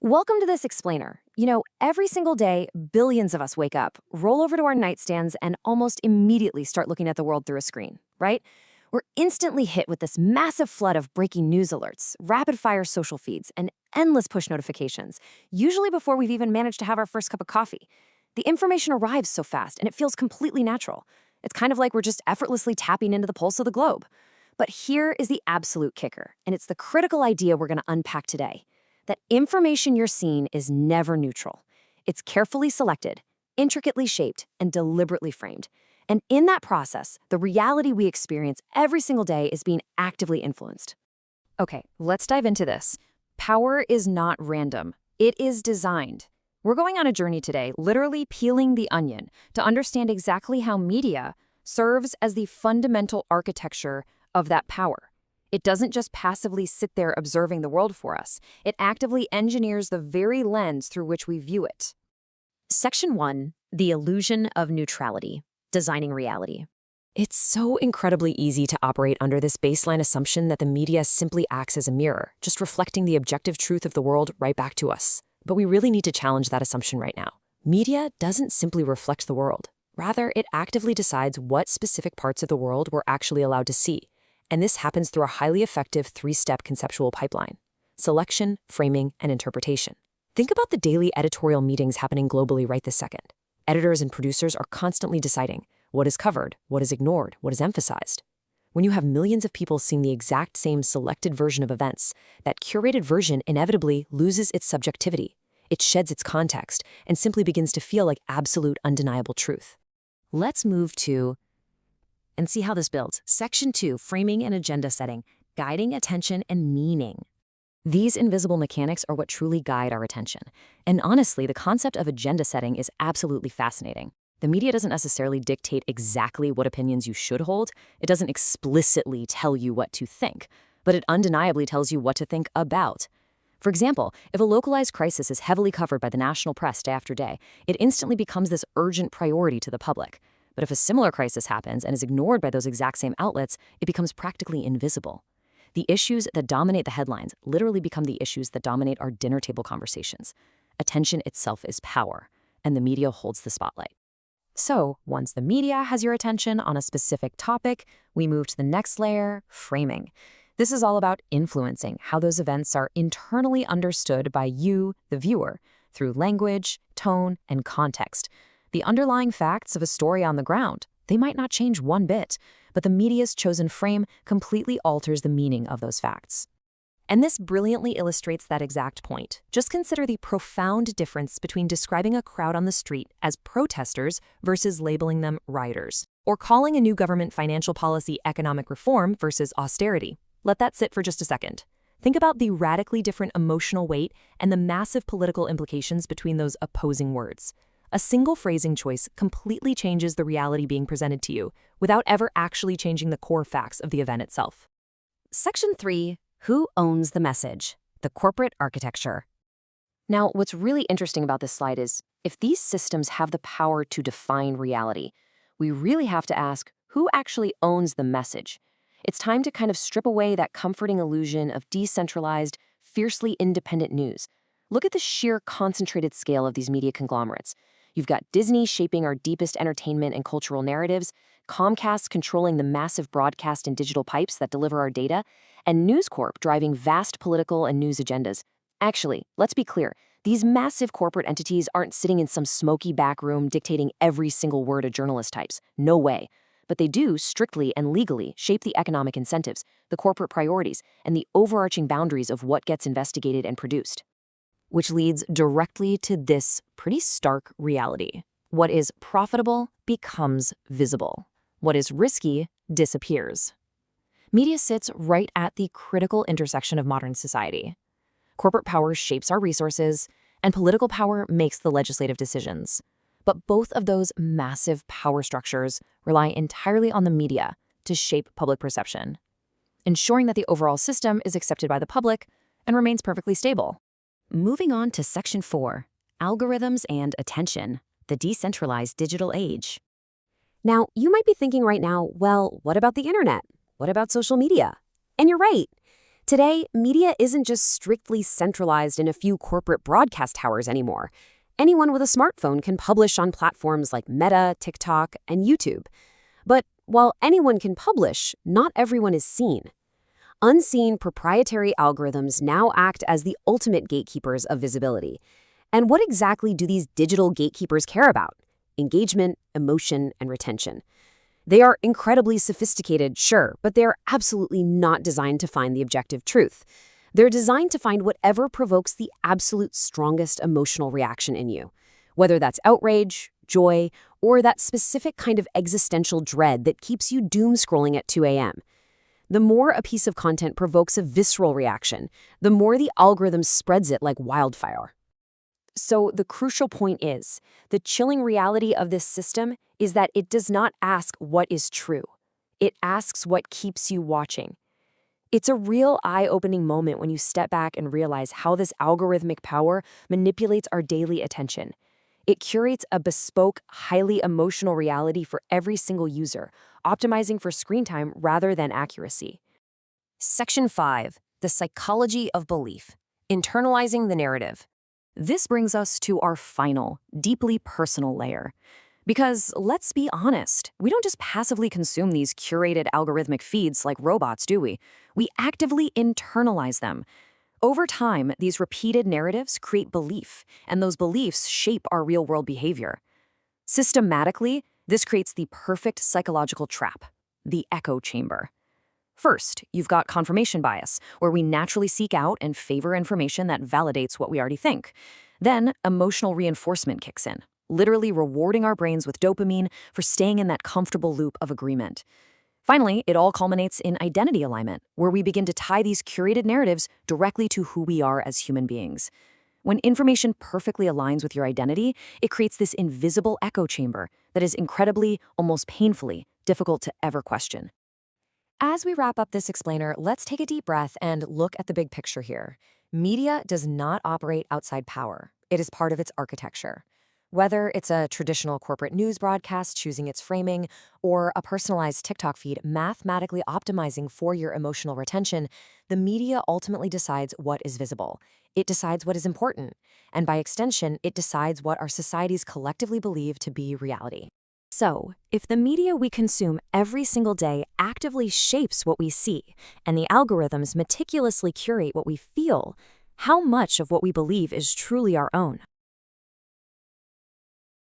Welcome to this explainer. Every single day, billions of us wake up, roll over to our nightstands, and almost immediately start looking at the world through a screen, right? We're instantly hit with this massive flood of breaking news alerts, rapid-fire social feeds, and endless push notifications, usually before we've even managed to have our first cup of coffee. The information arrives so fast, and it feels completely natural. It's kind of like we're just effortlessly tapping into the pulse of the globe. But here is the absolute kicker, and it's the critical idea we're going to unpack today. That information you're seeing is never neutral. It's carefully selected, intricately shaped, and deliberately framed. And in that process, the reality we experience every single day is being actively influenced. Okay, let's dive into this. Power is not random. It is designed. We're going on a journey today, literally peeling the onion, to understand exactly how media serves as the fundamental architecture of that power. It doesn't just passively sit there observing the world for us. It actively engineers the very lens through which we view it. Section 1, the illusion of neutrality, designing reality. It's so incredibly easy to operate under this baseline assumption that the media simply acts as a mirror, just reflecting the objective truth of the world right back to us. But we really need to challenge that assumption right now. Media doesn't simply reflect the world. Rather, it actively decides what specific parts of the world we're actually allowed to see. And this happens through a highly effective three-step conceptual pipeline: selection, framing, and interpretation. Think about the daily editorial meetings happening globally right this second. Editors and producers are constantly deciding what is covered, what is ignored, what is emphasized. When you have millions of people seeing the exact same selected version of events, that curated version inevitably loses its subjectivity. It sheds its context and simply begins to feel like absolute, undeniable truth. Let's move to and see how this builds. Section 2, framing and agenda setting, guiding attention and meaning. These invisible mechanics are what truly guide our attention. And honestly, the concept of agenda setting is absolutely fascinating. The media doesn't necessarily dictate exactly what opinions you should hold. It doesn't explicitly tell you what to think, but it undeniably tells you what to think about. For example, if a localized crisis is heavily covered by the national press day after day, it instantly becomes this urgent priority to the public. But if a similar crisis happens and is ignored by those exact same outlets, it becomes practically invisible. The issues that dominate the headlines literally become the issues that dominate our dinner table conversations. Attention itself is power, and the media holds the spotlight. So, once the media has your attention on a specific topic, we move to the next layer, framing. This is all about influencing how those events are internally understood by you, the viewer, through language, tone, and context. The underlying facts of a story on the ground, they might not change one bit, but the media's chosen frame completely alters the meaning of those facts. And this brilliantly illustrates that exact point. Just consider the profound difference between describing a crowd on the street as protesters versus labeling them rioters, or calling a new government financial policy economic reform versus austerity. Let that sit for just a second. Think about the radically different emotional weight and the massive political implications between those opposing words. A single phrasing choice completely changes the reality being presented to you without ever actually changing the core facts of the event itself. Section 3, who owns the message? The corporate architecture. Now, what's really interesting about this slide is, if these systems have the power to define reality, we really have to ask, who actually owns the message? It's time to kind of strip away that comforting illusion of decentralized, fiercely independent news. Look at the sheer concentrated scale of these media conglomerates. You've got Disney shaping our deepest entertainment and cultural narratives, Comcast controlling the massive broadcast and digital pipes that deliver our data, and News Corp driving vast political and news agendas. Actually, let's be clear, these massive corporate entities aren't sitting in some smoky back room dictating every single word a journalist types. No way. But they do, strictly and legally, shape the economic incentives, the corporate priorities, and the overarching boundaries of what gets investigated and produced. Which leads directly to this pretty stark reality. What is profitable becomes visible. What is risky disappears. Media sits right at the critical intersection of modern society. Corporate power shapes our resources, and political power makes the legislative decisions. But both of those massive power structures rely entirely on the media to shape public perception, ensuring that the overall system is accepted by the public and remains perfectly stable. Moving on to Section 4, algorithms and attention, the decentralized digital age. Now, you might be thinking right now, well, what about the internet? What about social media? And you're right. Today, media isn't just strictly centralized in a few corporate broadcast towers anymore. Anyone with a smartphone can publish on platforms like Meta, TikTok, and YouTube. But while anyone can publish, not everyone is seen. Unseen proprietary algorithms now act as the ultimate gatekeepers of visibility. And what exactly do these digital gatekeepers care about? Engagement, emotion, and retention. They are incredibly sophisticated, sure, but they are absolutely not designed to find the objective truth. They're designed to find whatever provokes the absolute strongest emotional reaction in you, whether that's outrage, joy, or that specific kind of existential dread that keeps you doom scrolling at 2 a.m. The more a piece of content provokes a visceral reaction, the more the algorithm spreads it like wildfire. So the crucial point is, the chilling reality of this system is that it does not ask what is true. It asks what keeps you watching. It's a real eye-opening moment when you step back and realize how this algorithmic power manipulates our daily attention. It curates a bespoke, highly emotional reality for every single user, optimizing for screen time rather than accuracy. Section 5. The Psychology of Belief. Internalizing the narrative. This brings us to our final, deeply personal layer. Because let's be honest, we don't just passively consume these curated algorithmic feeds like robots, do we? We actively internalize them. Over time, these repeated narratives create belief, and those beliefs shape our real-world behavior. Systematically, this creates the perfect psychological trap, the echo chamber. First, you've got confirmation bias, where we naturally seek out and favor information that validates what we already think. Then, emotional reinforcement kicks in, literally rewarding our brains with dopamine for staying in that comfortable loop of agreement. Finally, it all culminates in identity alignment, where we begin to tie these curated narratives directly to who we are as human beings. When information perfectly aligns with your identity, it creates this invisible echo chamber that is incredibly, almost painfully, difficult to ever question. As we wrap up this explainer, let's take a deep breath and look at the big picture here. Media does not operate outside power. It is part of its architecture. Whether it's a traditional corporate news broadcast choosing its framing, or a personalized TikTok feed mathematically optimizing for your emotional retention, the media ultimately decides what is visible. It decides what is important, and by extension, it decides what our societies collectively believe to be reality. So, if the media we consume every single day actively shapes what we see, and the algorithms meticulously curate what we feel, how much of what we believe is truly our own?